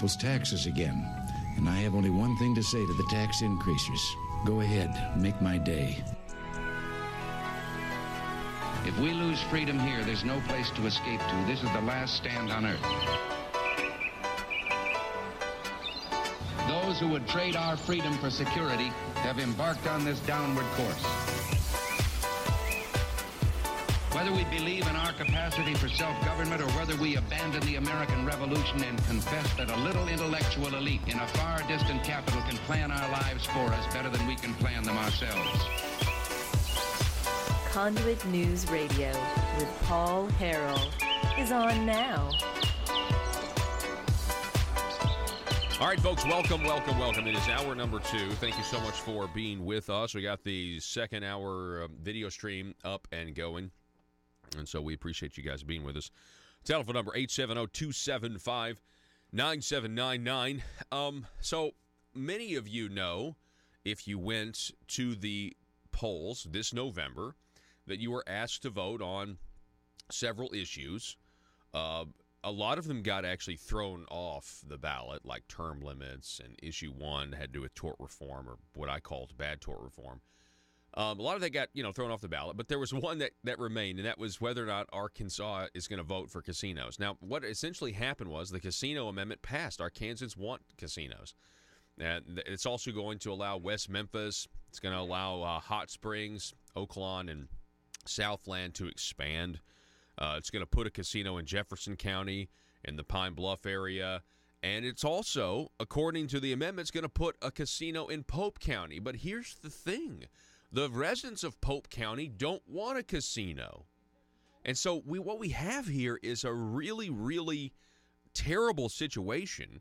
people's taxes again. And I have only one thing to say to the tax increasers. Go ahead, make my day. If we lose freedom here, there's no place to escape to. This is the last stand on earth. Those who would trade our freedom for security have embarked on this downward course. Whether we believe in our capacity for self-government or whether we abandon the American Revolution and confess that a little intellectual elite in a far distant capital can plan our lives for us better than we can plan them ourselves. Conduit News Radio with Paul Harrell is on now. All right, folks, welcome. It is hour number 2. Thank you so much for being with us. We got the second hour video stream up and going, and so we appreciate you guys being with us. Telephone number 870-275-9799. So many of you know, if you went to the polls this November, that you were asked to vote on several issues. A lot of them got actually thrown off the ballot, like term limits, and issue 1 had to do with tort reform, or what I called bad tort reform. A lot of that got thrown off the ballot, but there was one that remained, and that was whether or not Arkansas is going to vote for casinos. Now, what essentially happened was the casino amendment passed. Arkansans want casinos. And it's also going to allow West Memphis. It's going to allow Hot Springs, Oaklawn, and Southland to expand. It's going to put a casino in Jefferson County, in the Pine Bluff area, and it's also, according to the amendments, going to put a casino in Pope County. But here's the thing. The residents of Pope County don't want a casino. And so what we have here is a really, really terrible situation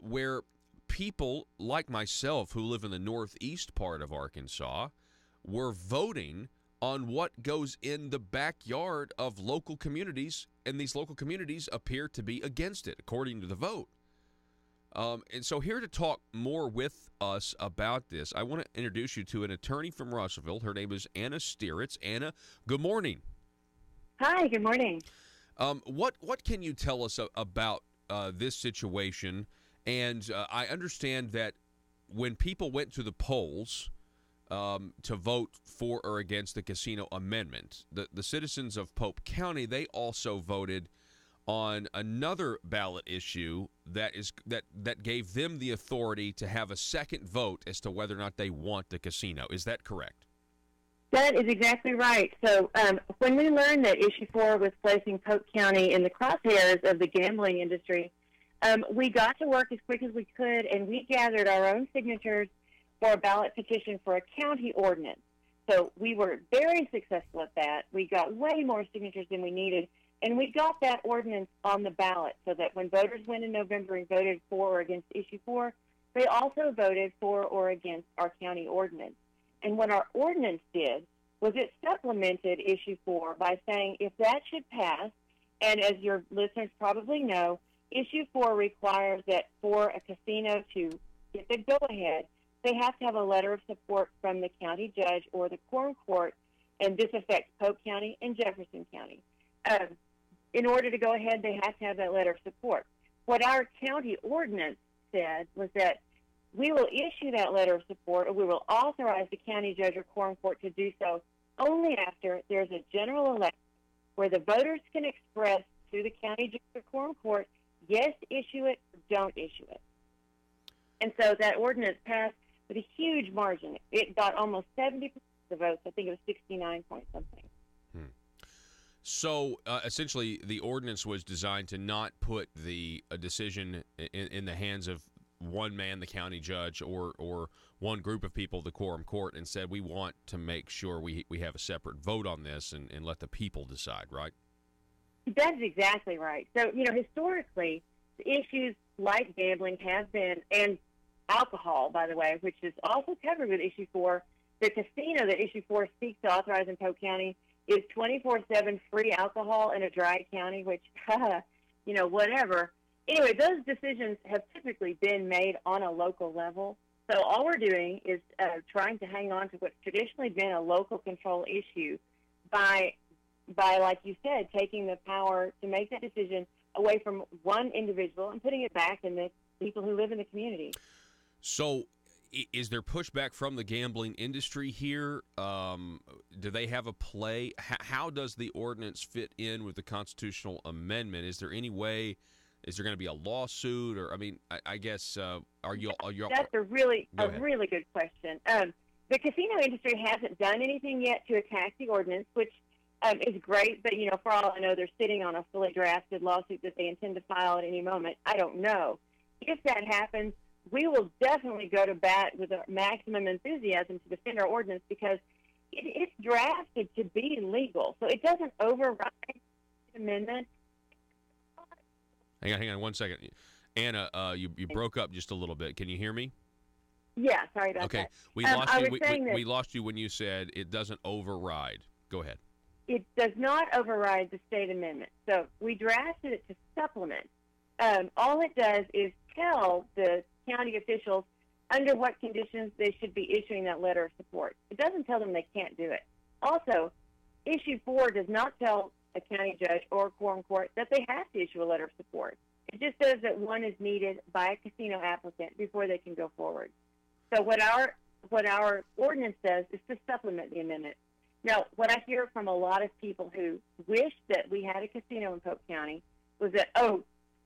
where people like myself who live in the northeast part of Arkansas were voting on what goes in the backyard of local communities, and these local communities appear to be against it, according to the vote. And so here to talk more with us about this, I want to introduce you to an attorney from Russellville. Her name is Anna Stieritz. Anna, good morning. Hi, good morning. What can you tell us about this situation? And I understand that when people went to the polls to vote for or against the casino amendment, the citizens of Pope County, they also voted on another ballot issue that gave them the authority to have a second vote as to whether or not they want the casino. Is that correct? That is exactly right. So when we learned that Issue 4 was placing Pope County in the crosshairs of the gambling industry, we got to work as quick as we could, and we gathered our own signatures for a ballot petition for a county ordinance. So we were very successful at that. We got way more signatures than we needed, and we got that ordinance on the ballot so that when voters went in November and voted for or against Issue 4, they also voted for or against our county ordinance. And what our ordinance did was it supplemented Issue 4 by saying if that should pass, and as your listeners probably know, Issue 4 requires that for a casino to get the go-ahead, they have to have a letter of support from the county judge or the quorum court, and this affects Pope County and Jefferson County. In order to go ahead, they have to have that letter of support. What our county ordinance said was that we will issue that letter of support, or we will authorize the county judge or quorum court to do so only after there's a general election where the voters can express to the county judge or quorum court, yes, issue it, or don't issue it. And so that ordinance passed with a huge margin. It got almost 70% of the votes. I think it was 69 point something. So essentially, the ordinance was designed to not put a decision in the hands of one man, the county judge, or one group of people, the quorum court, and said we want to make sure we have a separate vote on this and let the people decide, right? That's exactly right. So, historically, the issues like gambling have been, and alcohol, by the way, which is also covered with Issue 4. The casino that Issue 4 seeks to authorize in Polk County is 24/7 free alcohol in a dry county, which, whatever. Anyway, those decisions have typically been made on a local level. So all we're doing is trying to hang on to what's traditionally been a local control issue by, like you said, taking the power to make that decision away from one individual and putting it back in the people who live in the community. So is there pushback from the gambling industry here? Do they have a play? How does the ordinance fit in with the constitutional amendment? Is there any way? Is there going to be a lawsuit? Or I guess are you? That's a really good question. The casino industry hasn't done anything yet to attack the ordinance, which is great. But for all I know, they're sitting on a fully drafted lawsuit that they intend to file at any moment. I don't know. If that happens, we will definitely go to bat with a maximum enthusiasm to defend our ordinance because it's drafted to be legal. So it doesn't override the amendment. Hang on 1 second. Anna, you broke up just a little bit. Can you hear me? Yeah, sorry about that. Okay. We lost you when you said it doesn't override. Go ahead. It does not override the state amendment. So we drafted it to supplement. All it does is tell the county officials under what conditions they should be issuing that letter of support. It doesn't tell them they can't do it. Also, Issue 4 does not tell a county judge or a quorum court that they have to issue a letter of support. It just says that one is needed by a casino applicant before they can go forward. So what our ordinance does is to supplement the amendment. Now, what I hear from a lot of people who wish that we had a casino in Polk County was that,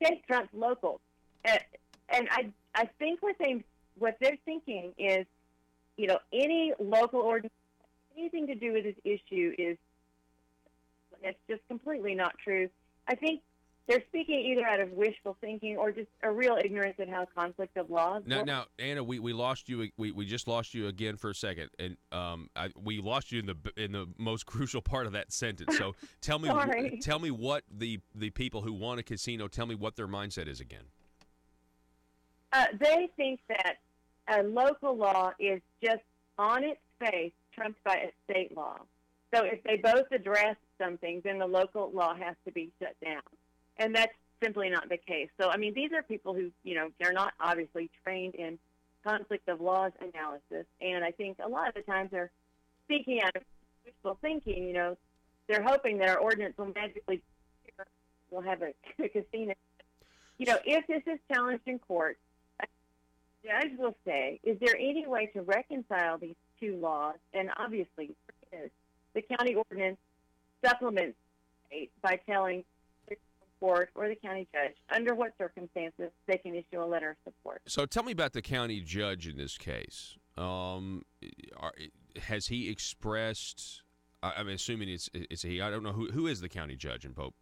state trumps local. And I think what they're thinking is, any local ordinance, anything to do with this issue that's just completely not true. I think they're speaking either out of wishful thinking or just a real ignorance of how conflict of laws work. Now, Anna, we lost you. We just lost you again for a second, and we lost you in the most crucial part of that sentence. So tell me, what the people who want a casino, tell me what their mindset is again. They think that a local law is just on its face trumped by a state law. So if they both address something, then the local law has to be shut down. And that's simply not the case. So, these are people who, they're not obviously trained in conflict of laws analysis. And I think a lot of the times they're speaking out of wishful thinking. They're hoping that our ordinance will magically we'll have a casino. If this is challenged in court, a judge will say, is there any way to reconcile these two laws? And obviously, the county ordinance supplements the state by telling the court or the county judge under what circumstances they can issue a letter of support. So tell me about the county judge in this case. Has he expressed? I'm assuming it's he. I don't know who is the county judge in Pope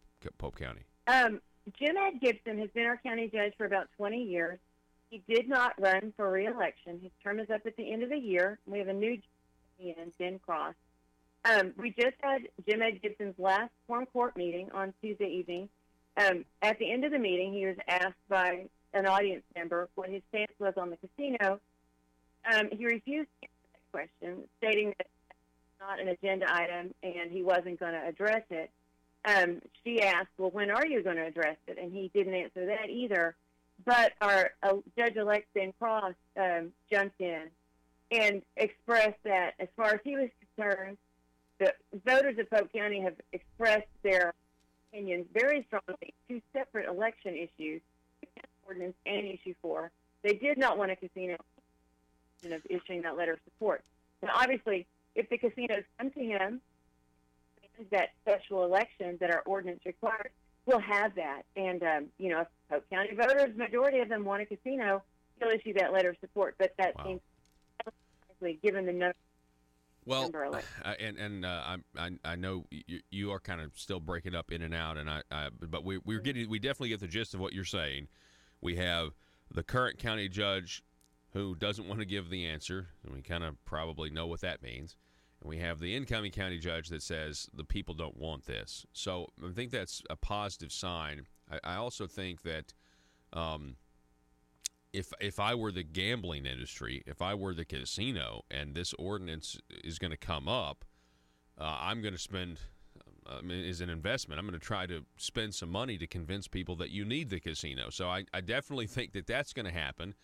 County. Jim Ed Gibson has been our county judge for about 20 years. He did not run for re-election. His term is up at the end of the year. We have a new judge in Ben Cross. We just had Jim Ed Gibson's last quorum court meeting on Tuesday evening. At the end of the meeting, he was asked by an audience member what his stance was on the casino. He refused to answer that question, stating that it's not an agenda item and he wasn't going to address it. She asked, well, when are you going to address it? And he didn't answer that either. But our Judge-elect Ben Cross jumped in and expressed that, as far as he was concerned, the voters of Polk County have expressed their opinions very strongly. Two separate election issues, the ordinance and Issue 4. They did not want a casino of issuing that letter of support. Now, obviously, if the casinos come to him, that special election that our ordinance requires, we'll have that. And, if Polk County voters, majority of them want a casino, he'll issue that letter of support. But that seems given the number. Well, I know you are kind of still breaking up in and out, and but we definitely get the gist of what you're saying. We have the current county judge who doesn't want to give the answer, and we kind of probably know what that means. And we have the incoming county judge that says the people don't want this. So I think that's a positive sign. I also think that if I were the gambling industry, if I were the casino, and this ordinance is going to come up, I'm going to spend, as an investment, I'm going to try to spend some money to convince people that you need the casino. So I definitely think that that's going to happen.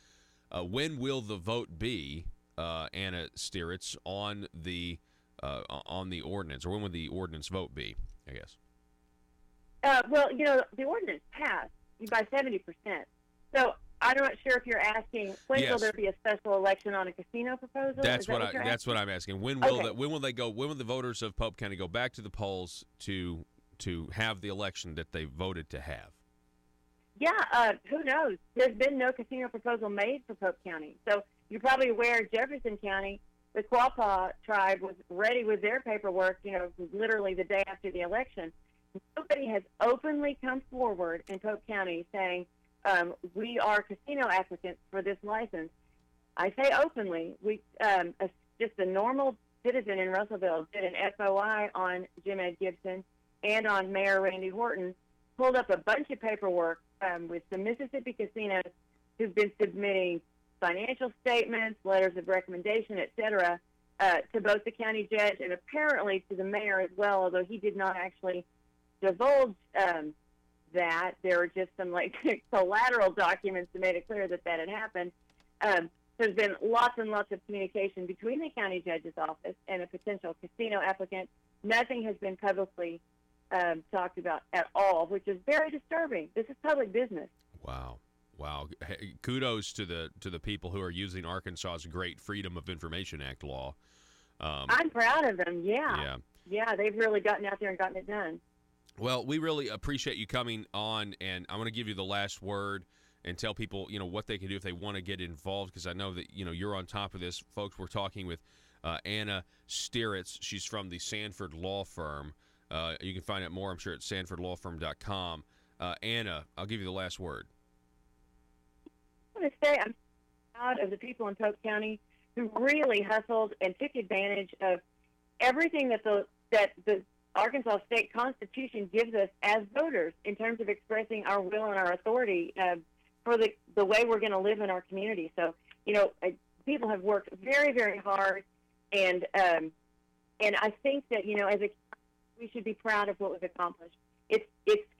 When will the vote be, Anna Stieritz, on the ordinance, or when would the ordinance vote be, I guess? Well, the ordinance passed by 70%. So I'm not sure if you're asking when will there be a special election on a casino proposal? That's what I'm asking. When will the voters of Pope County go back to the polls to have the election that they voted to have? Yeah, who knows? There's been no casino proposal made for Pope County. So you're probably aware Jefferson County, the Quapaw tribe was ready with their paperwork, literally the day after the election. Nobody has openly come forward in Pope County saying, we are casino applicants for this license. I say openly. Just a normal citizen in Russellville did an FOI on Jim Ed Gibson and on Mayor Randy Horton, pulled up a bunch of paperwork with some Mississippi casinos who've been submitting financial statements, letters of recommendation, et cetera, to both the county judge and apparently to the mayor as well, although he did not actually divulge that. There were just some collateral documents that made it clear that had happened. There's been lots and lots of communication between the county judge's office and a potential casino applicant. Nothing has been publicly talked about at all, which is very disturbing. This is public business. Wow. Hey, kudos to the people who are using Arkansas's great Freedom of Information Act law. I'm proud of them. Yeah, they've really gotten out there and gotten it done. Well, we really appreciate you coming on, and I'm going to give you the last word and tell people, what they can do if they want to get involved, because I know that, you're on top of this. Folks, we're talking with Anna Stieritz. She's from the Sanford Law Firm. You can find out more, I'm sure, at sanfordlawfirm.com. Anna, I'll give you the last word. I want to say I'm proud of the people in Polk County who really hustled and took advantage of everything that the Arkansas State Constitution gives us as voters in terms of expressing our will and our authority for the way we're going to live in our community. So, people have worked very, very hard, and I think that, we should be proud of what was accomplished. It's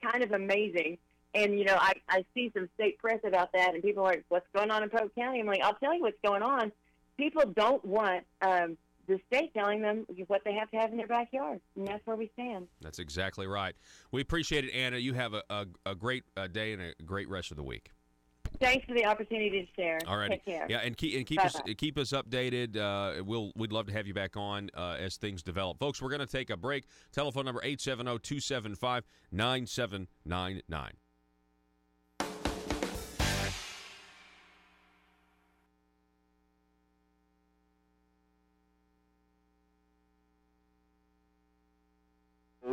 kind of amazing. And, I see some state press about that, and people are like, what's going on in Polk County? I'm like, I'll tell you what's going on. People don't want the state telling them what they have to have in their backyard, and that's where we stand. That's exactly right. We appreciate it, Anna. You have a great day and a great rest of the week. Thanks for the opportunity to share. All right. Take care. Yeah, and keep us updated. We'd love to have you back on as things develop. Folks, we're going to take a break. Telephone number 870-275-9799.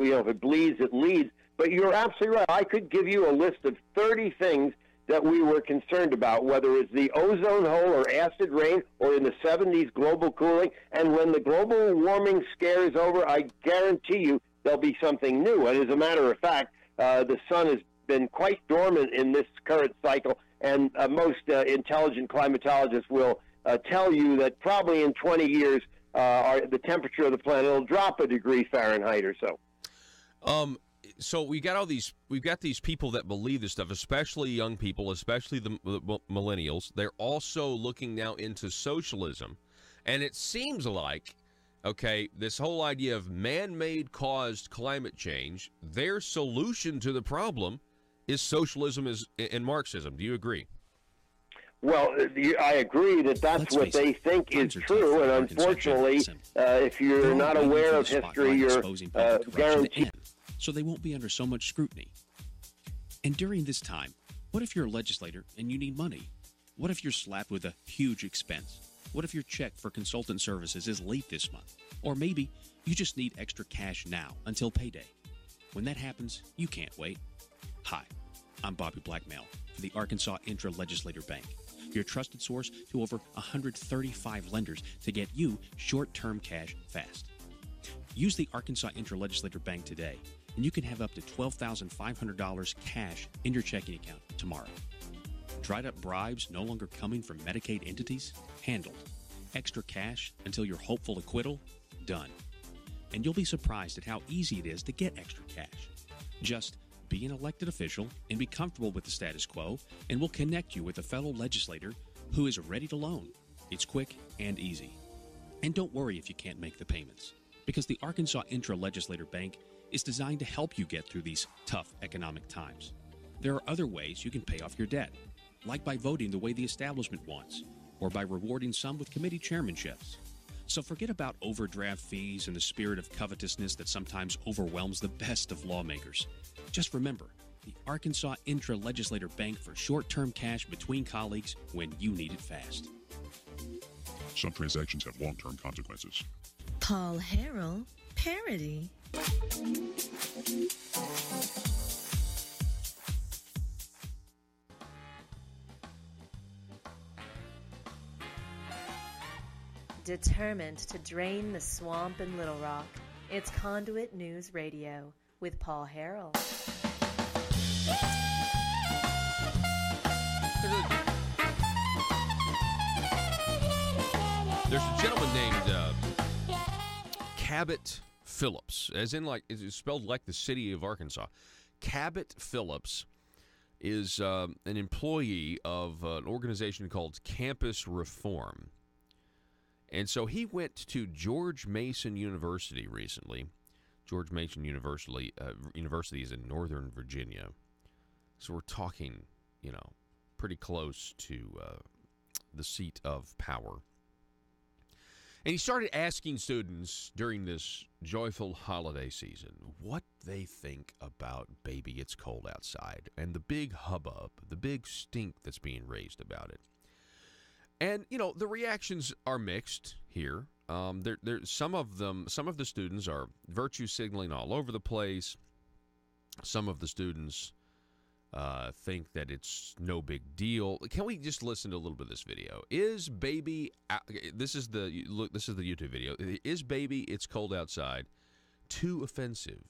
If it bleeds, it leads. But you're absolutely right. I could give you a list of 30 things that we were concerned about, whether it's the ozone hole or acid rain or in the 70s global cooling. And when the global warming scare is over, I guarantee you there'll be something new. And as a matter of fact, the sun has been quite dormant in this current cycle, and most intelligent climatologists will tell you that probably in 20 years, the temperature of the planet will drop a degree Fahrenheit or so. So we've got these people that believe this stuff, especially young people, especially the millennials. They're also looking now into socialism, and it seems like, this whole idea of man-made caused climate change, their solution to the problem is socialism and Marxism. Do you agree? Well, I agree that's what they think is true, and unfortunately, if you're not aware of history, you're guaranteed. So they won't be under so much scrutiny. And during this time, what if you're a legislator and you need money? What if you're slapped with a huge expense? What if your check for consultant services is late this month? Or maybe you just need extra cash now until payday. When that happens, you can't wait. Hi, I'm Bobby Blackmail for the Arkansas Intra-Legislator Bank, your trusted source to over 135 lenders to get you short-term cash fast. Use the Arkansas Intra-Legislator Bank today, and you can have up to $12,500 cash in your checking account tomorrow. Dried up bribes no longer coming from Medicaid entities? Handled. Extra cash until your hopeful acquittal? Done. And you'll be surprised at how easy it is to get extra cash. Just be an elected official and be comfortable with the status quo, and we'll connect you with a fellow legislator who is ready to loan. It's quick and easy. And don't worry if you can't make the payments, because the Arkansas Intra-Legislator Bank is designed to help you get through these tough economic times. There are other ways you can pay off your debt, like by voting the way the establishment wants, or by rewarding some with committee chairmanships. So forget about overdraft fees and the spirit of covetousness that sometimes overwhelms the best of lawmakers. Just remember, the Arkansas Intra-Legislator Bank for short-term cash between colleagues when you need it fast. Some transactions have long-term consequences. Paul Harrell, parody. Determined to drain the swamp in Little Rock, it's Conduit News Radio with Paul Harrell. There's a gentleman named Cabot Phillips, as in like it's spelled like the city of Arkansas. Cabot Phillips is an employee of an organization called Campus Reform. And so he went to George Mason University recently. George Mason University is in Northern Virginia. So we're talking, pretty close to the seat of power. And he started asking students during this joyful holiday season what they think about Baby It's Cold Outside and the big hubbub, the big stink that's being raised about it. And, the reactions are mixed here. Some of the students are virtue signaling all over the place. Some of the students think that it's no big deal. Can we just listen to a little bit of this video? Is Baby, this is the YouTube video. Is Baby It's Cold Outside too offensive?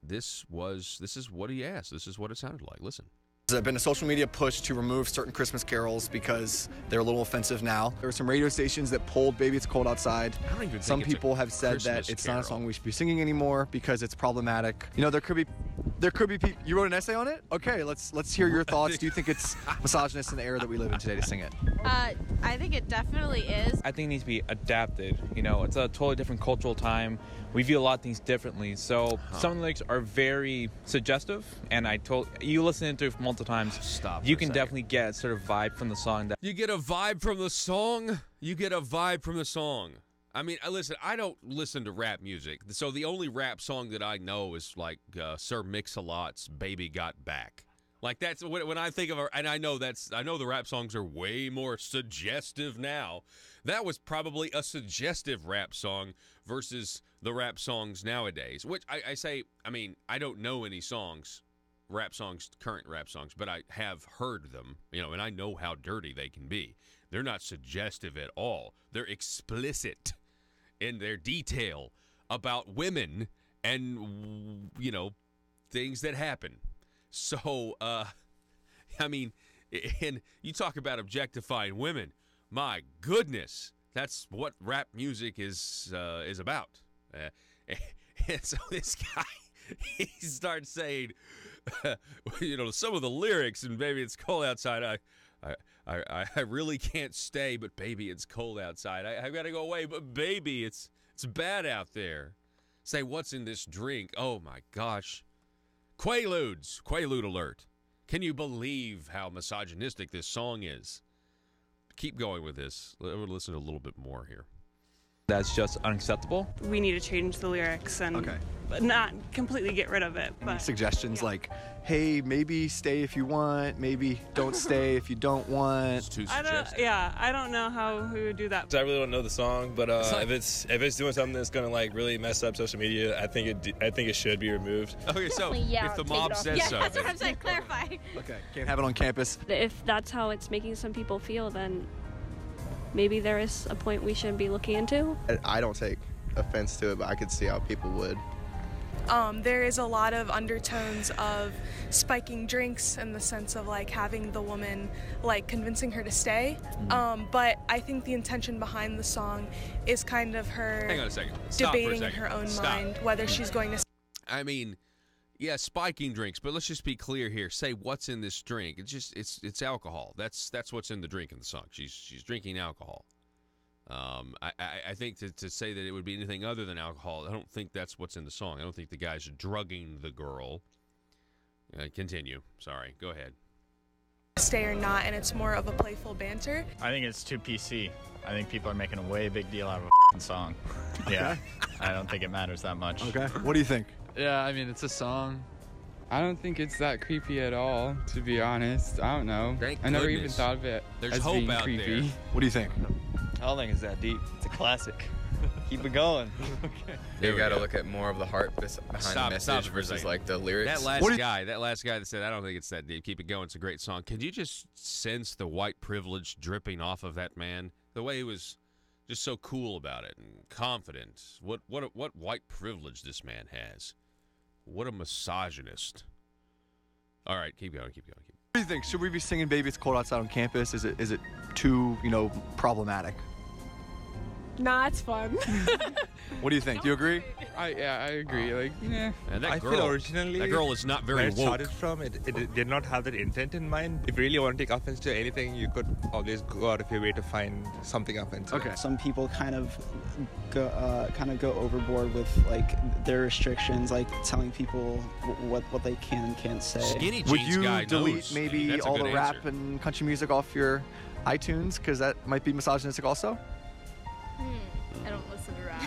This is what he asked. This is what it sounded like. Listen. There's been a social media push to remove certain Christmas carols because they're a little offensive now. There were some radio stations that pulled Baby It's Cold Outside. I don't even think some people have said Christmas that it's carol. not a song we should be singing anymore because it's problematic. There could be people. You wrote an essay on it? Okay, let's hear your thoughts. Do you think it's misogynist in the era that we live in today to sing it? I think it definitely is. I think it needs to be adapted. It's a totally different cultural time. We view a lot of things differently. So some of the lyrics are very suggestive, and you listen to it multiple times. You can definitely get sort of vibe from the song. You get a vibe from the song? You get a vibe from the song. I mean, listen, I don't listen to rap music. So the only rap song that I know is like Sir Mix-a-Lot's Baby Got Back. Like that's when I think of her, and I know the rap songs are way more suggestive now. That was probably a suggestive rap song versus the rap songs nowadays, which I don't know any current rap songs, but I have heard them, and I know how dirty they can be. They're not suggestive at all. They're explicit in their detail about women and, things that happen. So, and you talk about objectifying women. My goodness, that's what rap music is about. And so this guy, he starts saying, some of the lyrics, and Baby It's Cold Outside, I really can't stay, but baby, it's cold outside. I've got to go away, but baby, it's bad out there. Say, what's in this drink? Oh my gosh. Quaaludes. Quaalude alert. Can you believe how misogynistic this song is? Keep going with this. We'll listen to a little bit more here. That's just unacceptable. We need to change the lyrics and but not completely get rid of it. Any suggestions like, hey, maybe stay if you want, maybe don't stay if you don't want? It's too suggestive. I don't know how we would do that. So I really don't know the song, but if it's doing something that's gonna really mess up social media, I think it should be removed. Okay, so if the mob says so, that's what I'm saying. Clarify. Okay, can't have it on campus. If that's how it's making some people feel, then maybe there is a point we should be looking into. I don't take offense to it, but I could see how people would. There is a lot of undertones of spiking drinks in the sense of having the woman convincing her to stay. But I think the intention behind the song is kind of her hang on a second. Debating in her own mind whether she's going to. I mean, yeah, spiking drinks, but let's just be clear here. Say what's in this drink. It's alcohol. That's what's in the drink in the song. She's drinking alcohol. I think to say that it would be anything other than alcohol, I don't think that's what's in the song. I don't think the guy's drugging the girl. Continue. Sorry. Go ahead. Stay or not, and it's more of a playful banter. I think it's too PC. I think people are making a way big deal out of a f***ing song. Yeah, I don't think it matters that much. Okay. What do you think? Yeah, I mean, it's a song. I don't think it's that creepy at all, to be honest. I don't know. I never even thought of it There's as hope being out creepy. there. What do you think? I don't think it's that deep. It's a classic. Keep it going. Okay. You got to look at more of the heart behind the message versus like the lyrics. That last guy that said, I don't think it's that deep. Keep it going. It's a great song. Could you just sense the white privilege dripping off of that man? The way he was just so cool about it and confident. What white privilege this man has. What a misogynist. All right, keep going. What do you think? Should we be singing "Baby It's Cold Outside" on campus? Is it too problematic? Nah, it's fun. What do you think? Do you agree? I agree. Like, yeah. And I feel originally that girl is not very where it woke. started from, it did not have that intent in mind. If you really want to take offense to anything, you could always go out of your way to find something offensive. Okay. Some people kind of go overboard with like their restrictions, like telling people what they can and can't say. Skinny jeans Would you guy delete knows. maybe That's a all good the rap answer. and country music off your iTunes because that might be misogynistic also? I don't listen to rap.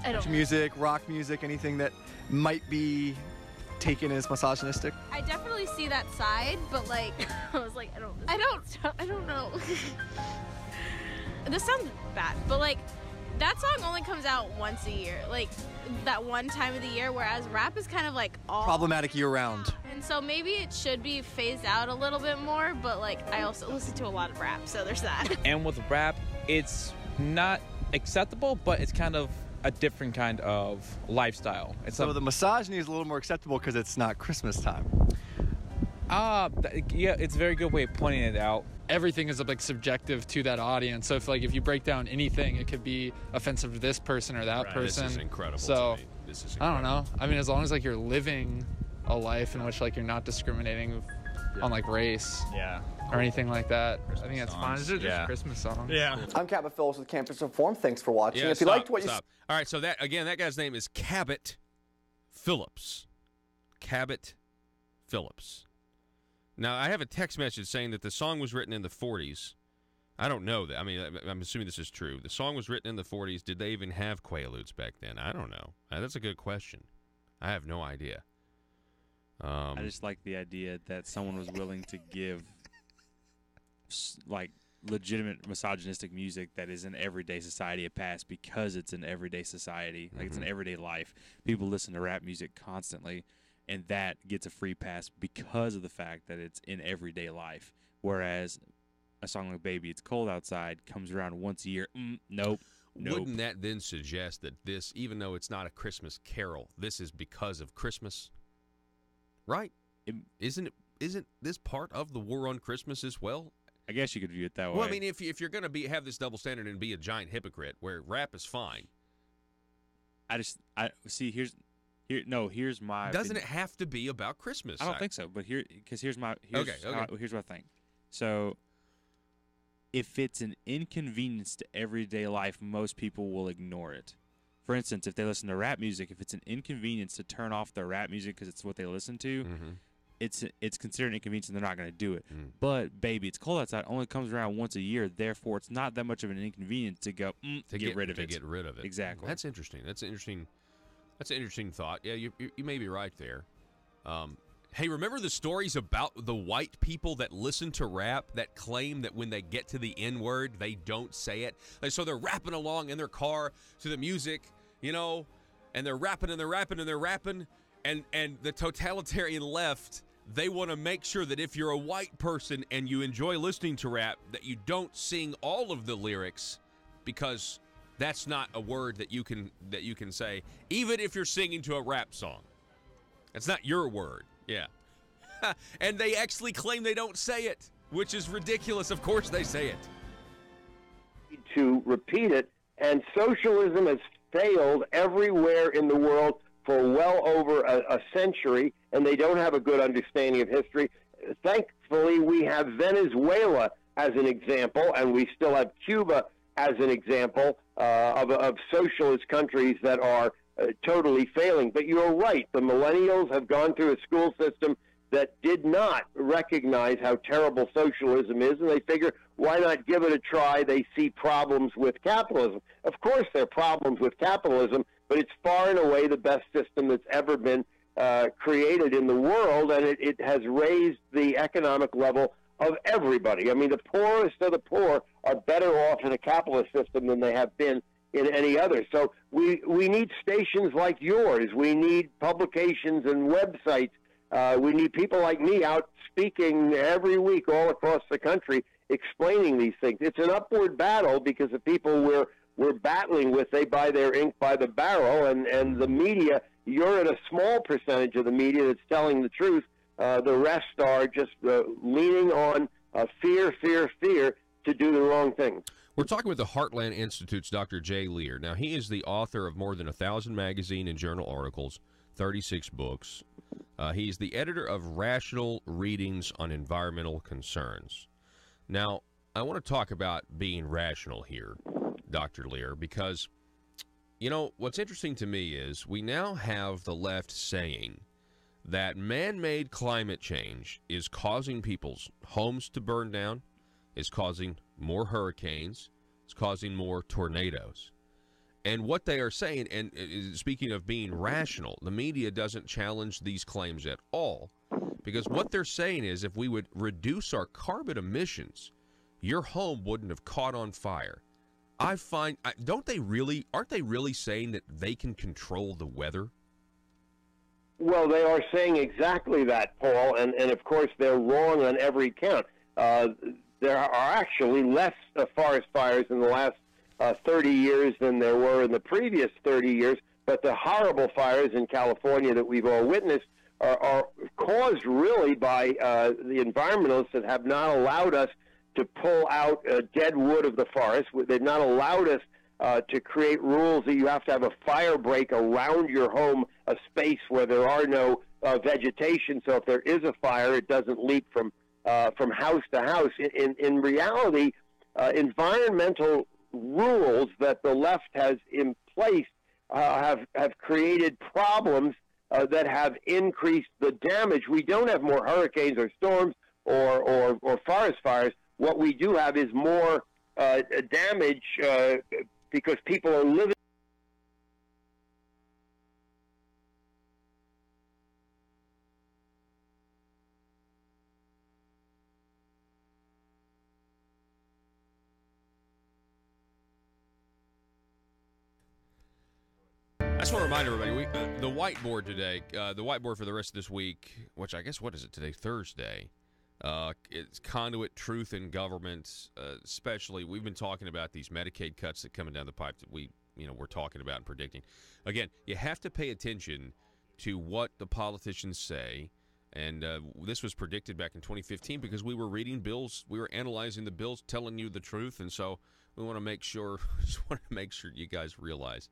I don't. Country music, rock music, anything that might be taken as misogynistic? I definitely see that side, but like, I was like, I don't know. This sounds bad, but like, that song only comes out once a year, like that one time of the year, whereas rap is kind of like all Problematic year-round. And so maybe it should be phased out a little bit more, but like, I also listen to a lot of rap, so there's that. And with rap, it's not acceptable, but it's kind of a different kind of lifestyle. So the misogyny is a little more acceptable because it's not Christmas time. Yeah, it's a very good way of pointing it out. Everything is like subjective to that audience. So if you break down anything, it could be offensive to this person or that person. This is incredible. So to me. This is I don't know. I mean, as long as like you're living a life in which like you're not discriminating on like race. Yeah. Or anything like that. Christmas I think that's songs. fine. It's just Yeah. Christmas songs. Yeah. I'm Cabot Phillips with Campus Reform. Thanks for watching. Yeah, If you liked what you stop. All right, so that guy's name is Cabot Phillips. Cabot Phillips. Now, I have a text message saying that the song was written in the 40s. I don't know that. I mean, I'm assuming this is true. The song was written in the 40s. Did they even have Quaaludes back then? I don't know. That's a good question. I have no idea. I just like the idea that someone was willing to give like legitimate misogynistic music that is in everyday society a pass because it's an everyday society, like it's an everyday life. People listen to rap music constantly, and that gets a free pass because of the fact that it's in everyday life. Whereas a song like "Baby It's Cold Outside" comes around once a year. Nope. Wouldn't that then suggest that this, even though it's not a Christmas carol, this is because of Christmas? Right? Isn't this part of the war on Christmas as well? I guess you could view it that way. Well, I mean, if you're going to have this double standard and be a giant hypocrite, where rap is fine. Here's my. Doesn't opinion. it have to be about Christmas? I don't think so. But here's what I think. So, if it's an inconvenience to everyday life, most people will ignore it. For instance, if they listen to rap music, if it's an inconvenience to turn off their rap music because it's what they listen to, it's considered an inconvenience and they're not going to do it. But "Baby It's Cold Outside" only comes around once a year, therefore it's not that much of an inconvenience to go to get rid of it. To get rid of it. Exactly. That's interesting. That's an interesting thought. Yeah, you may be right there. Hey, remember the stories about the white people that listen to rap that claim that when they get to the N-word, they don't say it? Like, so they're rapping along in their car to the music, and they're rapping and they're rapping and they're rapping, and the totalitarian left, they want to make sure that if you're a white person and you enjoy listening to rap, that you don't sing all of the lyrics because that's not a word that you can say, even if you're singing to a rap song. It's not your word. Yeah. And they actually claim they don't say it, which is ridiculous. Of course they say it. To repeat it, and socialism has failed everywhere in the world for well over a century, and they don't have a good understanding of history. Thankfully, we have Venezuela as an example, and we still have Cuba as an example of socialist countries that are totally failing. But you're right. The millennials have gone through a school system that did not recognize how terrible socialism is, and they figure, why not give it a try? They see problems with capitalism. Of course there are problems with capitalism, but it's far and away the best system that's ever been created in the world, and it has raised the economic level of everybody. I mean, the poorest of the poor are better off in a capitalist system than they have been in any other. So we need stations like yours. We need publications and websites. We need people like me out speaking every week all across the country explaining these things. It's an upward battle because the people we're battling with, they buy their ink by the barrel, and the media, you're in a small percentage of the media that's telling the truth. The rest are just leaning on fear to do the wrong thing. We're talking with the Heartland Institute's Dr. Jay Lear. Now, he is the author of more than 1,000 magazine and journal articles, 36 books. He's the editor of Rational Readings on Environmental Concerns. Now, I want to talk about being rational here, Dr. Lear, because, you know, what's interesting to me is we now have the left saying that man-made climate change is causing people's homes to burn down, is causing more hurricanes, it's causing more tornadoes. And what they are saying, and speaking of being rational, the media doesn't challenge these claims at all, because what they're saying is if we would reduce our carbon emissions, your home wouldn't have caught on fire. Aren't they really saying that they can control the weather? Well, they are saying exactly that, Paul, and of course they're wrong on every count. There are actually less forest fires in the last 30 years than there were in the previous 30 years, but the horrible fires in California that we've all witnessed are caused really by the environmentalists that have not allowed us to pull out dead wood of the forest. They've not allowed us to create rules that you have to have a fire break around your home, a space where there are no vegetation, so if there is a fire, it doesn't leap from house to house. In reality, environmental rules that the left has in place have created problems that have increased the damage. We don't have more hurricanes or storms or forest fires. What we do have is more damage because people are living. I just want to remind everybody, the whiteboard today, the whiteboard for the rest of this week, which I guess, what is it today, Thursday, it's Conduit, Truth in Government, especially. We've been talking about these Medicaid cuts that coming down the pipe that we're talking about and predicting. Again, you have to pay attention to what the politicians say, and this was predicted back in 2015 because we were reading bills, we were analyzing the bills, telling you the truth, and so we want to make sure, you guys realize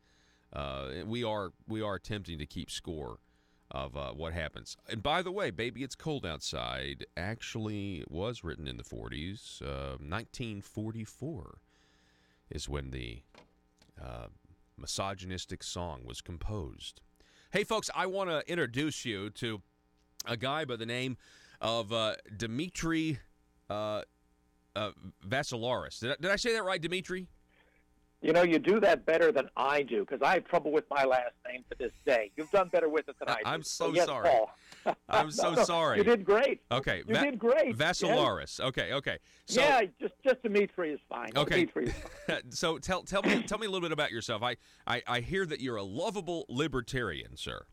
we are attempting to keep score of what happens. And by the way, Baby It's Cold Outside actually was written in the 40s. 1944 is when the misogynistic song was composed. Hey, folks, I want to introduce you to a guy by the name of Dimitri Vassilaris. Did I say that right, Dimitri? You know, you do that better than I do, because I have trouble with my last name to this day. You've done better with it than I do. I'm so yes, sorry. Paul. I'm so sorry. You did great. Okay. You did great. Vassilaris. Yes. Okay. So, yeah, just Dimitri is fine. Okay. Dimitri is fine. So tell me a little bit about yourself. I hear that you're a lovable libertarian, sir.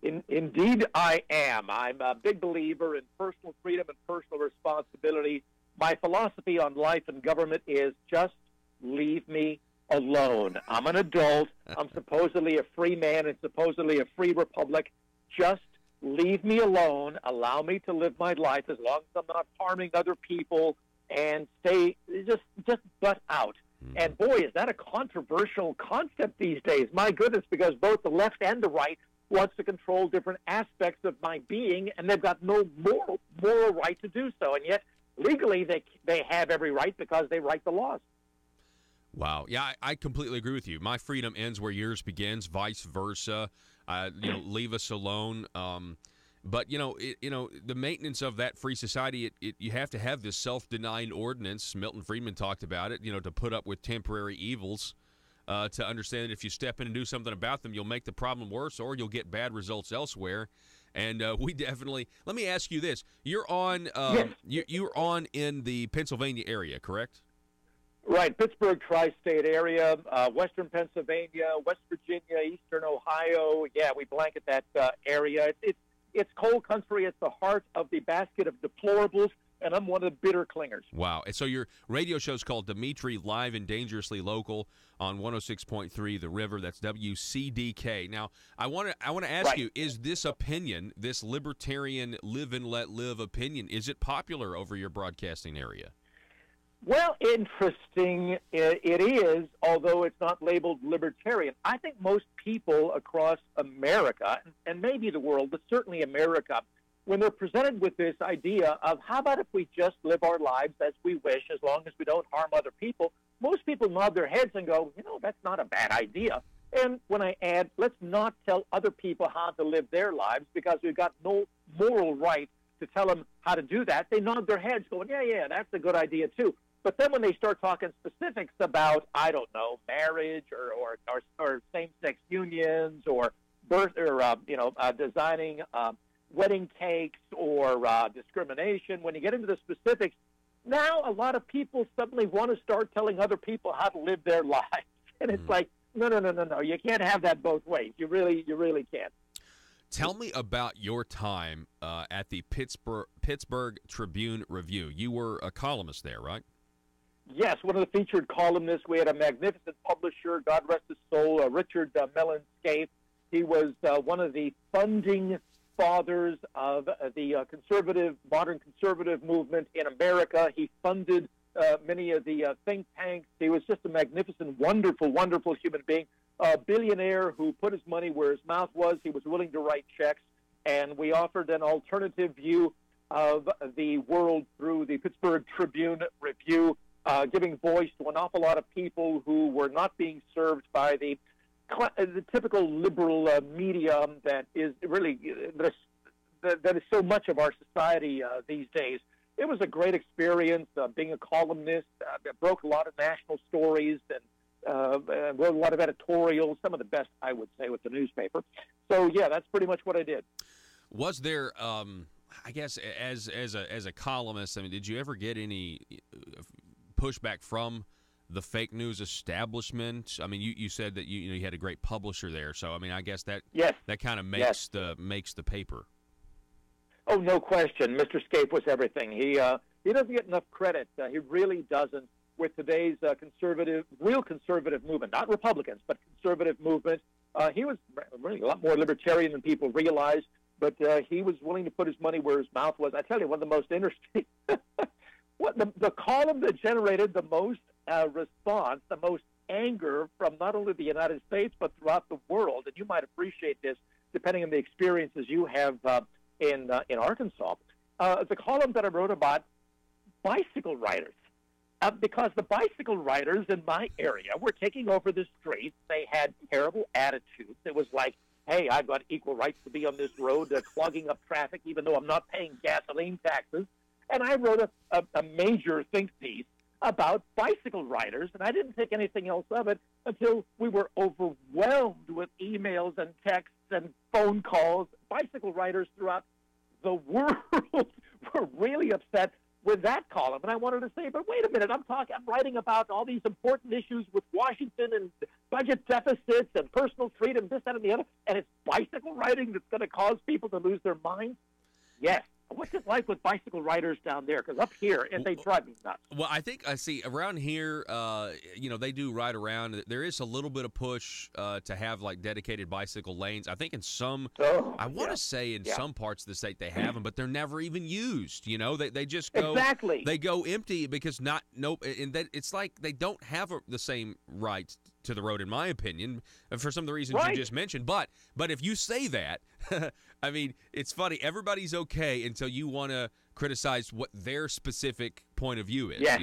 Indeed, I am. I'm a big believer in personal freedom and personal responsibility. My philosophy on life and government is just leave me alone. I'm an adult. I'm supposedly a free man and supposedly a free republic. Just leave me alone. Allow me to live my life as long as I'm not harming other people, and just butt out. And boy, is that a controversial concept these days. My goodness, because both the left and the right wants to control different aspects of my being, and they've got no moral right to do so. And yet, legally, they have every right because they write the laws. Wow. Yeah, I completely agree with you. My freedom ends where yours begins, vice versa. Leave us alone. But the maintenance of that free society, you have to have this self-denying ordinance. Milton Friedman talked about it. To put up with temporary evils, to understand that if you step in and do something about them, you'll make the problem worse, or you'll get bad results elsewhere. And we definitely. Let me ask you this: you're on. You're on in the Pennsylvania area, correct? Right, Pittsburgh tri-state area, western Pennsylvania, West Virginia, eastern Ohio. Yeah, we blanket that area. It's coal country. It's the heart of the basket of deplorables, and I'm one of the bitter clingers. Wow. And so your radio show's called Dimitri Live and Dangerously Local on 106.3 The River. That's WCDK. Now, I want to ask you, is this opinion, this libertarian live and let live opinion, is it popular over your broadcasting area? Well, interesting it is, although it's not labeled libertarian. I think most people across America, and maybe the world, but certainly America, when they're presented with this idea of how about if we just live our lives as we wish, as long as we don't harm other people, most people nod their heads and go, that's not a bad idea. And when I add, let's not tell other people how to live their lives because we've got no moral right to tell them how to do that, they nod their heads going, yeah, that's a good idea too. But then when they start talking specifics about, I don't know, marriage or same-sex unions or birth or designing wedding cakes or discrimination, when you get into the specifics, now a lot of people suddenly want to start telling other people how to live their lives, and it's like, no, you can't have that both ways. You really can't. Tell me about your time at the Pittsburgh Tribune Review. You were a columnist there, right? Yes, one of the featured columnists. We had a magnificent publisher, God rest his soul, Richard Mellon Scaife. He was one of the funding fathers of the modern conservative movement in America. He funded many of the think tanks. He was just a magnificent, wonderful, wonderful human being, a billionaire who put his money where his mouth was. He was willing to write checks, and we offered an alternative view of the world through the Pittsburgh Tribune Review, giving voice to an awful lot of people who were not being served by the typical liberal media that is really that is so much of our society these days. It was a great experience being a columnist. Broke a lot of national stories and wrote a lot of editorials, some of the best, I would say, with the newspaper. So, yeah, that's pretty much what I did. Was there, I guess, as a columnist, I mean, did you ever get any pushback from the fake news establishment? I mean, you said that you had a great publisher there, so I mean, I guess that kind of makes the paper. Oh, no question. Mr. Scaife was everything. He doesn't get enough credit. He really doesn't. With today's real conservative movement, not Republicans, but conservative movement, he was really a lot more libertarian than people realize. But he was willing to put his money where his mouth was. I tell you, one of the most interesting. The column that generated the most response, the most anger from not only the United States but throughout the world, and you might appreciate this depending on the experiences you have in Arkansas. The column that I wrote about bicycle riders, because the bicycle riders in my area were taking over the streets. They had terrible attitudes. It was like, hey, I've got equal rights to be on this road, clogging up traffic, even though I'm not paying gasoline taxes. And I wrote a major think piece about bicycle riders, and I didn't think anything else of it until we were overwhelmed with emails and texts and phone calls. Bicycle riders throughout the world were really upset with that column. And I wanted to say, but wait a minute, I'm writing about all these important issues with Washington and budget deficits and personal freedom, this, that, and the other, and it's bicycle riding that's going to cause people to lose their minds? Yes. What's it like with bicycle riders down there? Because up here, and they drive me nuts. Well, I think I see around here, they do ride around. There is a little bit of push to have like dedicated bicycle lanes. I think in some, I want to say in some parts of the state they have them, but they're never even used. They just go They go empty because it's like they don't have the same right to the road, in my opinion, for some of the reasons you just mentioned. But if you say that, I mean, it's funny. Everybody's okay until you want to criticize what their specific point of view is. Yes.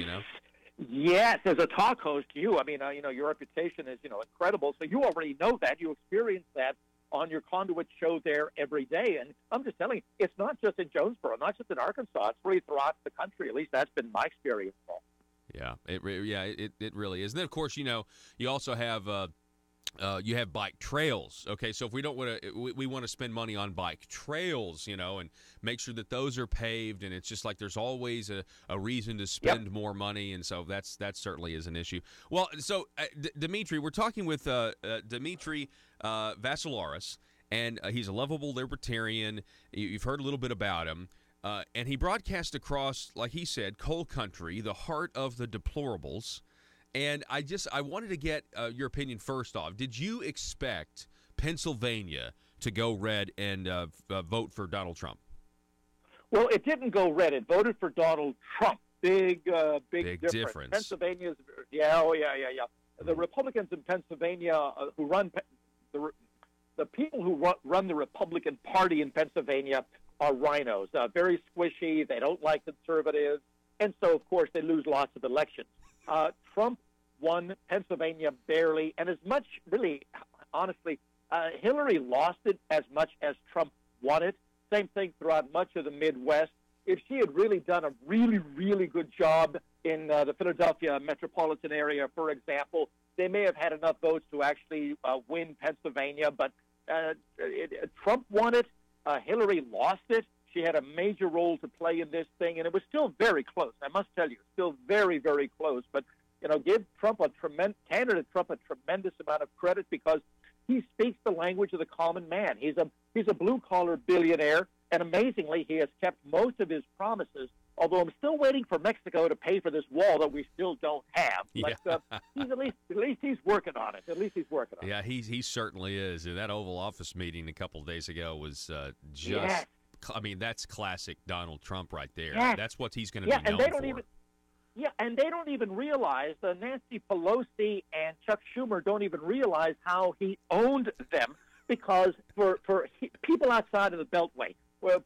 Yes, as a talk host, your reputation is, incredible. So you already know that. You experience that on your Conduit show there every day. And I'm just telling you, it's not just in Jonesboro, not just in Arkansas. It's really throughout the country. At least that's been my experience. Yeah, it really is. And then, of course, you also have you have bike trails. Okay, so if we don't want to, we want to spend money on bike trails, and make sure that those are paved. And it's just like there's always a reason to spend more money, and so that certainly is an issue. Well, so Dimitri, we're talking with Dimitri Vassilaris, and he's a lovable libertarian. You've heard a little bit about him. And he broadcast across, like he said, coal country, the heart of the deplorables. And I wanted to get your opinion first off. Did you expect Pennsylvania to go red and vote for Donald Trump? Well, it didn't go red. It voted for Donald Trump. Big difference. Pennsylvania's, yeah. The Republicans in Pennsylvania who run the people who run the Republican Party in Pennsylvania are rhinos, very squishy. They don't like conservatives, and so of course they lose lots of elections. Trump won Pennsylvania barely, and as much, really, honestly, Hillary lost it as much as Trump won it. Same thing throughout much of the Midwest. If she had really done a really, really good job in the Philadelphia metropolitan area, for example, they may have had enough votes to actually win Pennsylvania, but Trump won it. Hillary lost it. She had a major role to play in this thing, and it was still very close. I must tell you, still very, very close. But give candidate Trump a tremendous amount of credit because he speaks the language of the common man. He's a blue-collar billionaire, and amazingly, he has kept most of his promises. Although I'm still waiting for Mexico to pay for this wall that we still don't have. But he's at least he's working on it. At least he's working on it. Yeah, he certainly is. That Oval Office meeting a couple of days ago was just. Yes. I mean, that's classic Donald Trump right there. Yes. That's what he's going to be known for. And they don't even realize, Nancy Pelosi and Chuck Schumer don't even realize how he owned them because for people outside of the Beltway, well,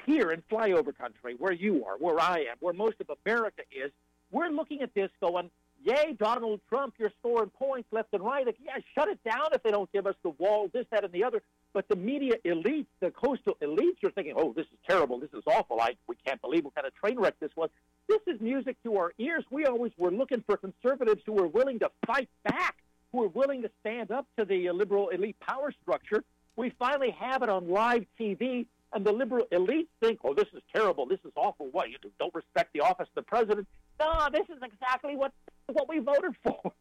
here in flyover country, where you are, where I am, where most of America is, we're looking at this going, yay, Donald Trump, you're scoring points left and right. Like, yeah, shut it down if they don't give us the wall, this, that, and the other. But the media elites, the coastal elites, are thinking, oh, this is terrible, this is awful, we can't believe what kind of train wreck this was. This is music to our ears. We always were looking for conservatives who were willing to fight back, who were willing to stand up to the liberal elite power structure. We finally have it on live TV. And the liberal elites think, oh, this is terrible, this is awful. What, you don't respect the office of the president? No, this is exactly what we voted for.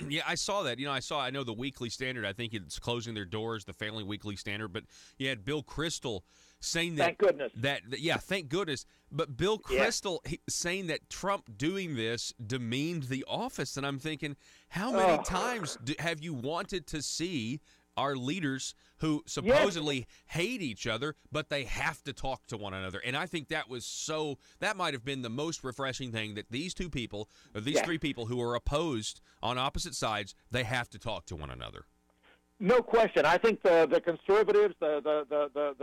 Yeah, I saw that. I know the Weekly Standard, I think it's closing their doors, the Family Weekly Standard, but you had Bill Kristol saying that. Thank goodness. Thank goodness. But Bill Kristol saying that Trump doing this demeaned the office, and I'm thinking, how many times have you wanted to see our leaders who supposedly hate each other, but they have to talk to one another? And I think that might have been the most refreshing thing, that these two people, or these three people who are opposed on opposite sides, they have to talk to one another. No question. I think the conservatives, the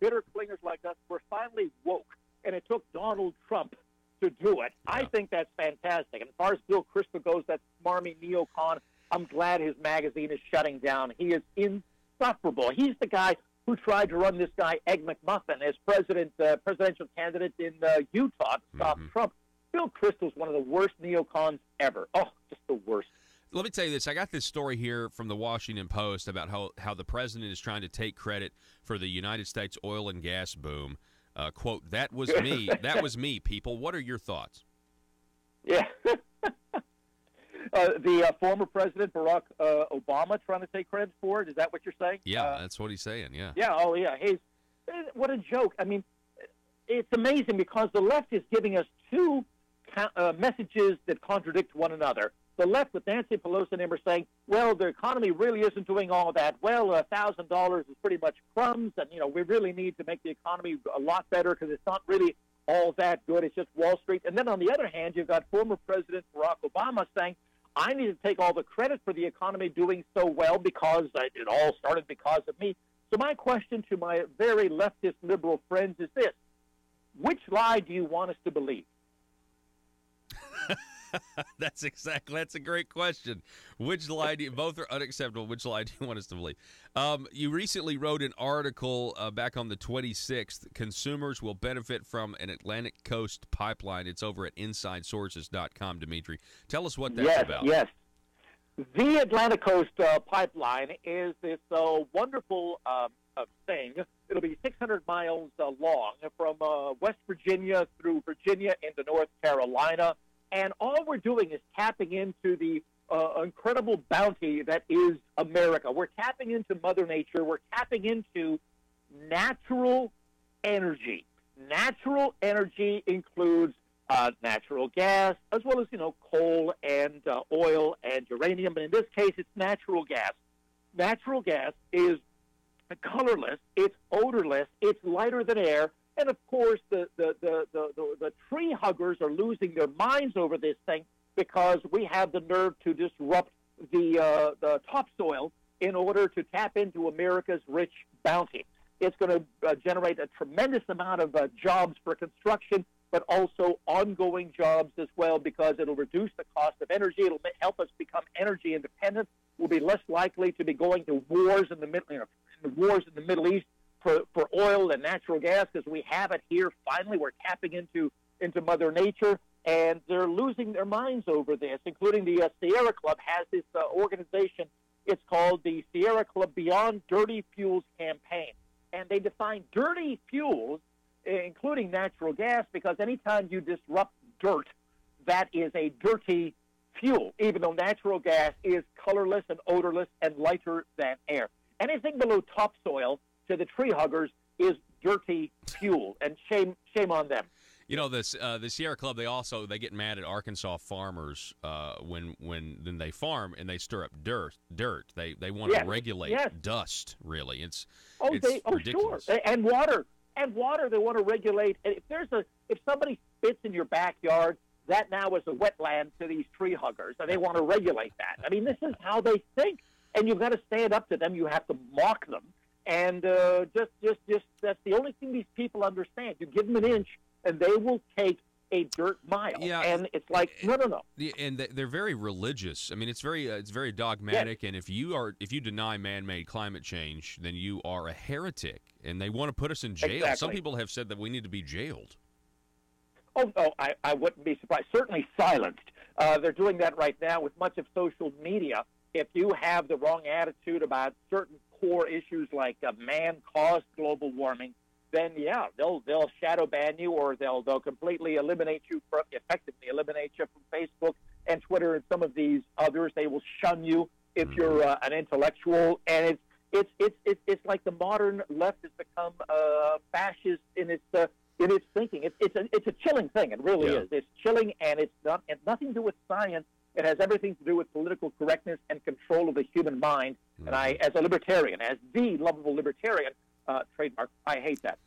bitter clingers like us, were finally woke, and it took Donald Trump to do it. Yeah. I think that's fantastic. And as far as Bill Kristol goes, that smarmy neocon, I'm glad his magazine is shutting down. He is insufferable. He's the guy who tried to run this guy, Egg McMuffin, as presidential candidate in Utah to stop Trump. Bill Kristol's one of the worst neocons ever. Oh, just the worst. Let me tell you this. I got this story here from the Washington Post about how the president is trying to take credit for the United States oil and gas boom. Quote, that was me. That was me, people. What are your thoughts? Yeah. The former president, Barack Obama, trying to take credit for it? Is that what you're saying? Yeah, that's what he's saying, yeah. Yeah, oh, yeah. What a joke. I mean, it's amazing because the left is giving us two messages that contradict one another. The left with Nancy Pelosi and him are saying, well, the economy really isn't doing all that well. $1,000 is pretty much crumbs, and, we really need to make the economy a lot better because it's not really all that good. It's just Wall Street. And then on the other hand, you've got former President Barack Obama saying, I need to take all the credit for the economy doing so well because it all started because of me. So my question to my very leftist liberal friends is this. Which lie do you want us to believe? That's a great question. Which lie do you, both are unacceptable. Which lie do you want us to believe? You recently wrote an article back on the 26th. Consumers will benefit from an Atlantic Coast pipeline. It's over at InsideSources.com, Dimitri. Tell us what that's about. Yes. The Atlantic Coast pipeline is this wonderful thing. It'll be 600 miles long from West Virginia through Virginia into North Carolina. And all we're doing is tapping into the incredible bounty that is America. We're tapping into Mother Nature. We're tapping into natural energy. Natural energy includes natural gas, as well as, coal and oil and uranium. But in this case, it's natural gas. Natural gas is colorless, it's odorless, it's lighter than air, and of course the tree huggers are losing their minds over this thing because we have the nerve to disrupt the topsoil in order to tap into America's rich bounty. It's going to generate a tremendous amount of jobs for construction, but also ongoing jobs as well, because it'll reduce the cost of energy. It'll help us become energy independent. We'll be less likely to be going to wars in the Middle East for oil and natural gas, because we have it here. Finally, we're tapping into Mother Nature, and they're losing their minds over this, including the Sierra Club has this organization. It's called the Sierra Club Beyond Dirty Fuels Campaign, and they define dirty fuels, including natural gas, because anytime you disrupt dirt, that is a dirty fuel, even though natural gas is colorless and odorless and lighter than air. Anything below topsoil to the tree huggers is dirty fuel, and shame on them. The Sierra Club, they get mad at Arkansas farmers when they farm and they stir up dirt. They want to regulate dust. Really, it's ridiculous. Sure, and water. They want to regulate. If somebody spits in your backyard, that now is a wetland to these tree huggers, and they want to regulate that. I mean, this is how they think, and you've got to stand up to them. You have to mock them, and just that's the only thing these people understand. You give them an inch, and they will take a dirt mile. Yeah, and it's like no. And they're very religious. I mean, it's very dogmatic. Yes. And if you deny man-made climate change, then you are a heretic, and they want to put us in jail. Exactly. Some people have said that we need to be jailed. Oh, no, I wouldn't be surprised. Certainly silenced. They're doing that right now with much of social media. If you have the wrong attitude about certain core issues like man-caused global warming, then they'll shadow ban you, or they'll completely effectively eliminate you from Facebook and Twitter and some of these others. They will shun you if you're an intellectual, and it's like the modern left has become fascist in its thinking. It's a chilling thing. It really is. It's chilling, and it's nothing to do with science. It has everything to do with political correctness and control of the human mind. And I, as a libertarian, as the lovable libertarian, trademark, I hate that.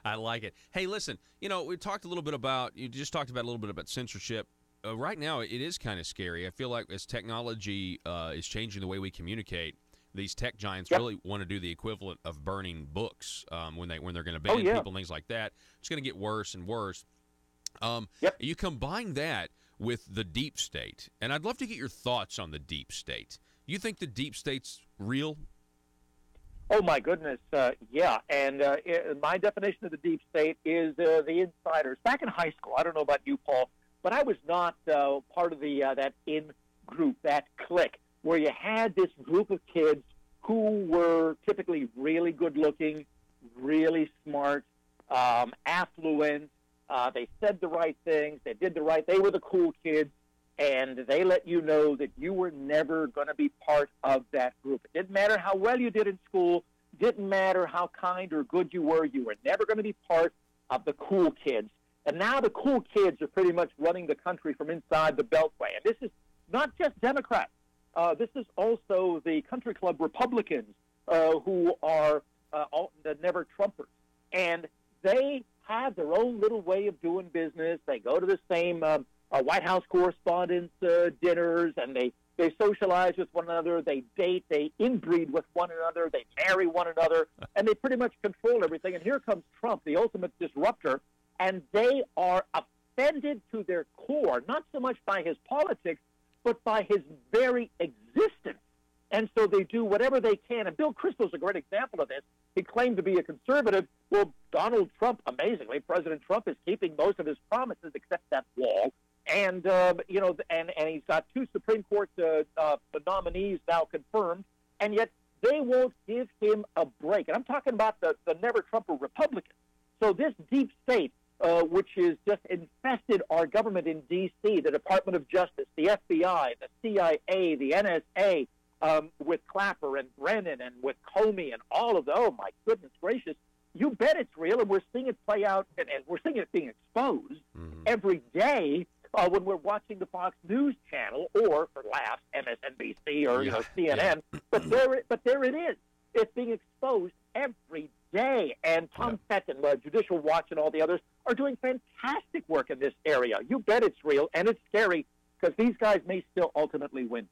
I like it. Hey, listen, we talked a little bit about, you just talked about a little bit about censorship. Right now, it is kind of scary. I feel like as technology is changing the way we communicate, these tech giants really want to do the equivalent of burning books when they're going to ban people and things like that. It's going to get worse and worse. You combine that with the deep state, and I'd love to get your thoughts on the deep state. You think the deep state's real? Oh, my goodness, yeah. And my definition of the deep state is the insiders. Back in high school, I don't know about you, Paul, but I was not part of that in-group, that clique, where you had this group of kids who were typically really good-looking, really smart, affluent. They said the right things. They were the cool kids. And they let you know that you were never going to be part of that group. It didn't matter how well you did in school. Didn't matter how kind or good you were. You were never going to be part of the cool kids. And now the cool kids are pretty much running the country from inside the Beltway. And this is not just Democrats. This is also the country club Republicans who are the never Trumpers. And they have their own little way of doing business. They go to the same White House correspondents' dinners, and they socialize with one another, they date, they inbreed with one another, they marry one another, and they pretty much control everything. And here comes Trump, the ultimate disruptor, and they are offended to their core, not so much by his politics, but by his very existence. And so they do whatever they can. And Bill Kristol's a great example of this. He claimed to be a conservative. Well, Donald Trump, amazingly, President Trump is keeping most of his promises except that wall. And, and he's got 2 Supreme Court nominees now confirmed, and yet they won't give him a break. And I'm talking about the never-Trumper Republicans. So this deep state, which is just infested our government in D.C., the Department of Justice, the FBI, the CIA, the NSA, with Clapper and Brennan and with Comey and all of the, oh, my goodness gracious, you bet it's real, and we're seeing it play out, and we're seeing it being exposed every day when we're watching the Fox News channel or, for laughs, MSNBC or CNN. But there it is. It's being exposed every day. And Tom Fetton, Judicial Watch, and all the others are doing fantastic work in this area. You bet it's real, and it's scary because these guys may still ultimately win.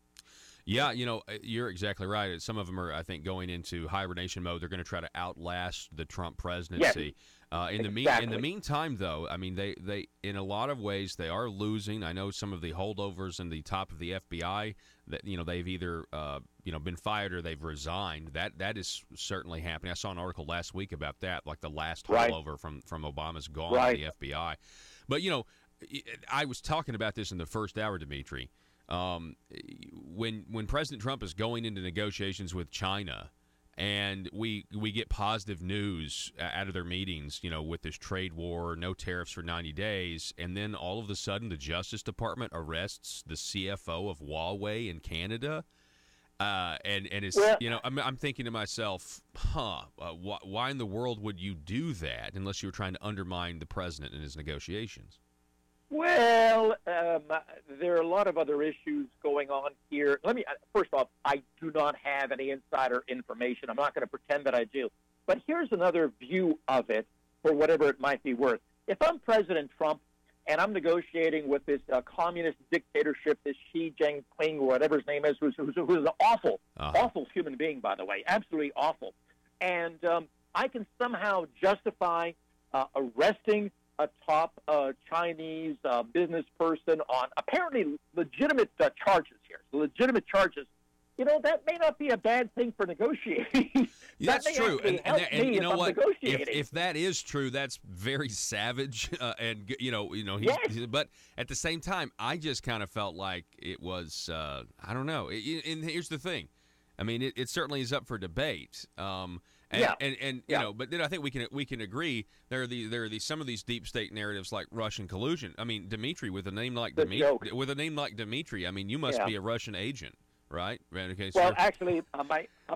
Yeah, you're exactly right. Some of them are, I think, going into hibernation mode. They're going to try to outlast the Trump presidency. Yes, in the meantime, though, I mean, they in a lot of ways they are losing. I know some of the holdovers in the top of the FBI that they've either been fired or they've resigned. That is certainly happening. I saw an article last week about that, like the last holdover from Obama's gone to the FBI. But I was talking about this in the first hour, Dimitri. When President Trump is going into negotiations with China, and we get positive news out of their meetings, with this trade war, no tariffs for 90 days, and then all of a sudden the Justice Department arrests the CFO of Huawei in Canada, and it's I'm thinking to myself, why in the world would you do that unless you were trying to undermine the president in his negotiations? Well, there are a lot of other issues going on here. First off, I do not have any insider information. I'm not going to pretend that I do. But here's another view of it for whatever it might be worth. If I'm President Trump and I'm negotiating with this communist dictatorship, this Xi Jinping or whatever his name is, who's an awful human being, by the way, absolutely awful, and I can somehow justify arresting a top Chinese business person on apparently legitimate charges here. Legitimate charges. That may not be a bad thing for negotiating. That's true. And you know what? Negotiating. If that is true, that's very savage. But at the same time, I just kind of felt like it was, I don't know. And here's the thing. I mean, it certainly is up for debate. But then I think we can agree there are some of these deep state narratives like Russian collusion. I mean, Dimitri, with a name like Dimitri, I mean, you must be a Russian agent, right? Okay, well, actually, I'm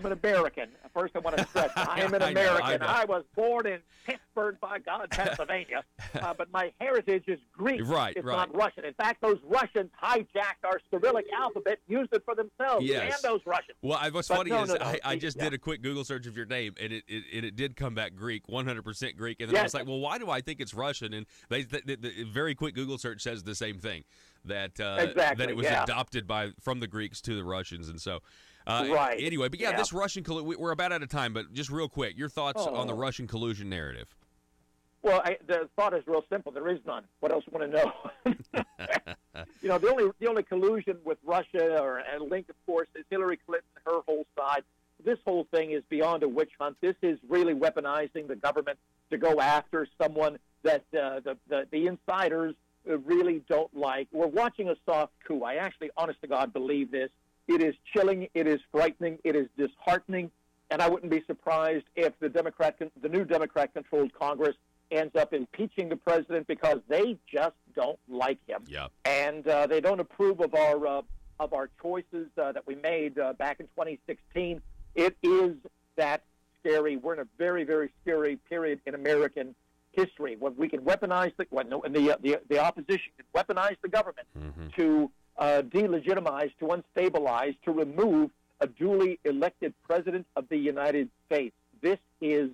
an American. First, I want to stress I am an American. I was born in Pittsburgh, by God, Pennsylvania, but my heritage is Greek. It's not Russian. In fact, those Russians hijacked our Cyrillic alphabet, used it for themselves. Yes. And those Russians. Well, what's funny is I just did a quick Google search of your name, and it did come back Greek, 100% Greek. And then I was like, well, why do I think it's Russian? And the very quick Google search says the same thing, that it was adopted from the Greeks to the Russians, and so. Anyway, but this Russian collusion, we're about out of time, but just real quick, your thoughts on the Russian collusion narrative. Well, the thought is real simple. There is none. What else do you want to know? The only collusion with Russia or linked, of course, is Hillary Clinton, her whole side. This whole thing is beyond a witch hunt. This is really weaponizing the government to go after someone that the insiders really don't like. We're watching a soft coup. I actually, honest to God, believe this. It is chilling. It is frightening. It is disheartening. And I wouldn't be surprised if the new Democrat-controlled Congress ends up impeaching the president because they just don't like him. Yeah. And they don't approve of our choices that we made back in 2016. It is that scary. We're in a very, very scary period in American history when we can weaponize the opposition can weaponize the government to delegitimize, to unstabilize, to remove a duly elected president of the United States. This is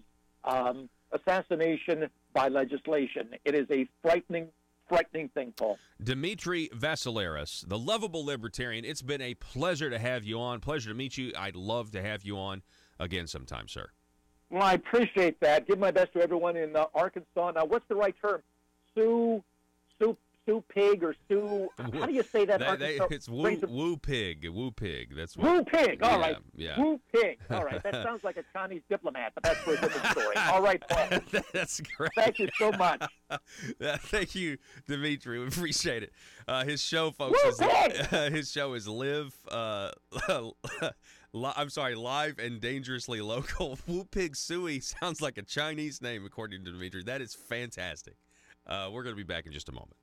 assassination by legislation. It is a frightening thing, Paul. Dimitri Vassileris, the lovable libertarian. It's been a pleasure to have you on. Pleasure to meet you. I'd love to have you on again sometime, sir. Well, I appreciate that. Give my best to everyone in Arkansas. Now, what's the right term? Sue Pig or Sue. How do you say that? It's Woo Pig. Woo Pig. That's what. Woo Pig. All right. Yeah. Woo Pig. All right. That sounds like a Chinese diplomat, but that's for a different story. All right, Paul. That's great. Thank you so much. Thank you, Dimitri. We appreciate it. His show, folks, his show is Live. Live and Dangerously Local. Woo Pig Suey sounds like a Chinese name, according to Dimitri. That is fantastic. We're going to be back in just a moment.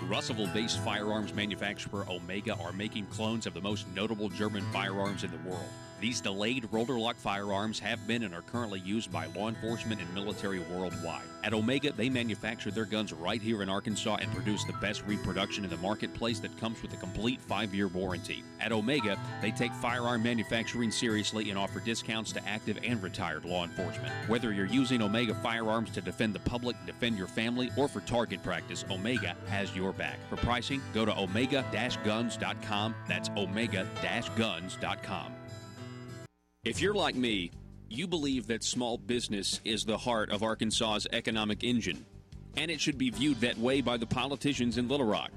Russellville-based firearms manufacturer Omega are making clones of the most notable German firearms in the world. These delayed rotor lock firearms have been and are currently used by law enforcement and military worldwide. At Omega, they manufacture their guns right here in Arkansas and produce the best reproduction in the marketplace that comes with a complete 5-year warranty. At Omega, they take firearm manufacturing seriously and offer discounts to active and retired law enforcement. Whether you're using Omega firearms to defend the public, defend your family, or for target practice, Omega has your back. For pricing, go to omega-guns.com. That's omega-guns.com. If you're like me, you believe that small business is the heart of Arkansas's economic engine, and it should be viewed that way by the politicians in Little Rock.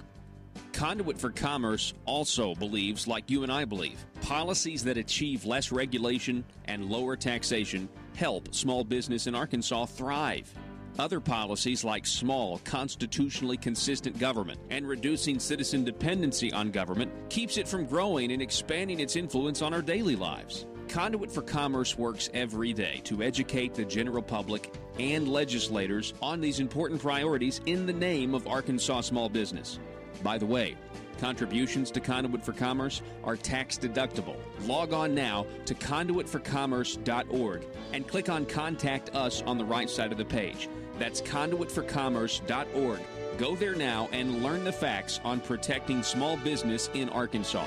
Conduit for Commerce also believes, like you and I believe, policies that achieve less regulation and lower taxation help small business in Arkansas thrive. Other policies like small, constitutionally consistent government and reducing citizen dependency on government keeps it from growing and expanding its influence on our daily lives. Conduit for Commerce works every day to educate the general public and legislators on these important priorities in the name of Arkansas small business. By the way, contributions to Conduit for Commerce are tax deductible. Log on now to conduitforcommerce.org and click on Contact Us on the right side of the page. That's conduitforcommerce.org. Go there now and learn the facts on protecting small business in Arkansas.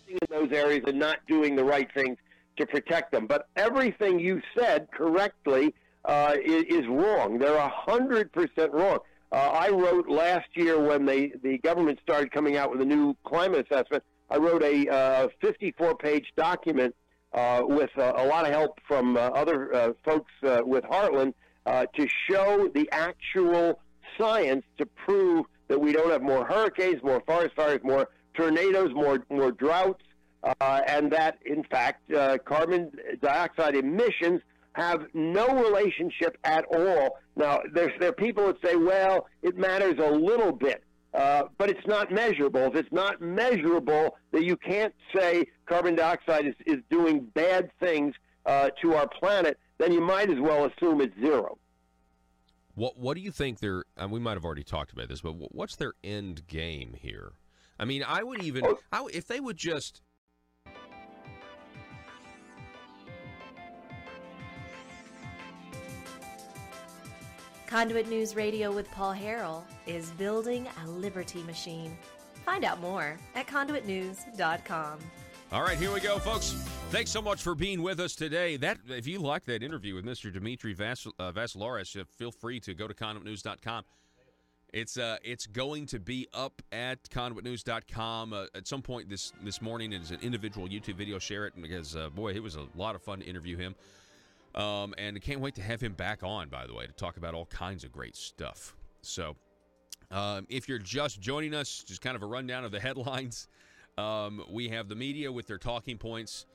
In those areas and not doing the right things to protect them. But everything you said correctly is wrong. They're 100% wrong. I wrote last year when the government started coming out with a new climate assessment, I wrote a 54-page document with a lot of help from other folks with Heartland to show the actual science to prove that we don't have more hurricanes, more forest fires, more tornadoes, more droughts, and that, in fact, carbon dioxide emissions have no relationship at all. Now, there are people that say, well, it matters a little bit, but it's not measurable. If it's not measurable, that you can't say carbon dioxide is doing bad things to our planet, then you might as well assume it's zero. What do you think we might have already talked about this, but what's their end game here? I mean, I would even, if they would just... Conduit News Radio with Paul Harrell is building a liberty machine. Find out more at conduitnews.com. All right, here we go, folks. Thanks so much for being with us today. If you liked that interview with Mr. Dimitri Vassilaris, feel free to go to conduitnews.com. It's going to be up at conduitnews.com at some point this morning. It's an individual YouTube video. Share it because, boy, it was a lot of fun to interview him. And I can't wait to have him back on, by the way, to talk about all kinds of great stuff. So if you're just joining us, just kind of a rundown of the headlines. We have the media with their talking points.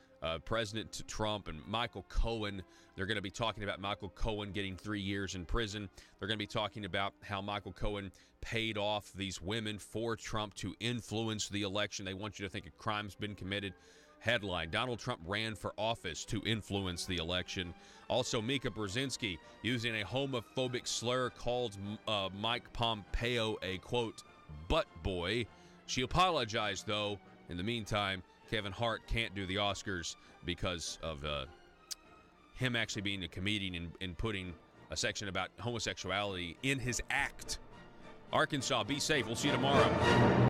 President Trump and Michael Cohen. They're going to be talking about Michael Cohen getting 3 years in prison. They're going to be talking about how Michael Cohen paid off these women for Trump to influence the election. They want you to think a crime's been committed. Headline, Donald Trump ran for office to influence the election. Also, Mika Brzezinski using a homophobic slur called Mike Pompeo a, quote, butt boy. She apologized, though. In the meantime, Kevin Hart can't do the Oscars because of him actually being a comedian and putting a section about homosexuality in his act. Arkansas, be safe. We'll see you tomorrow.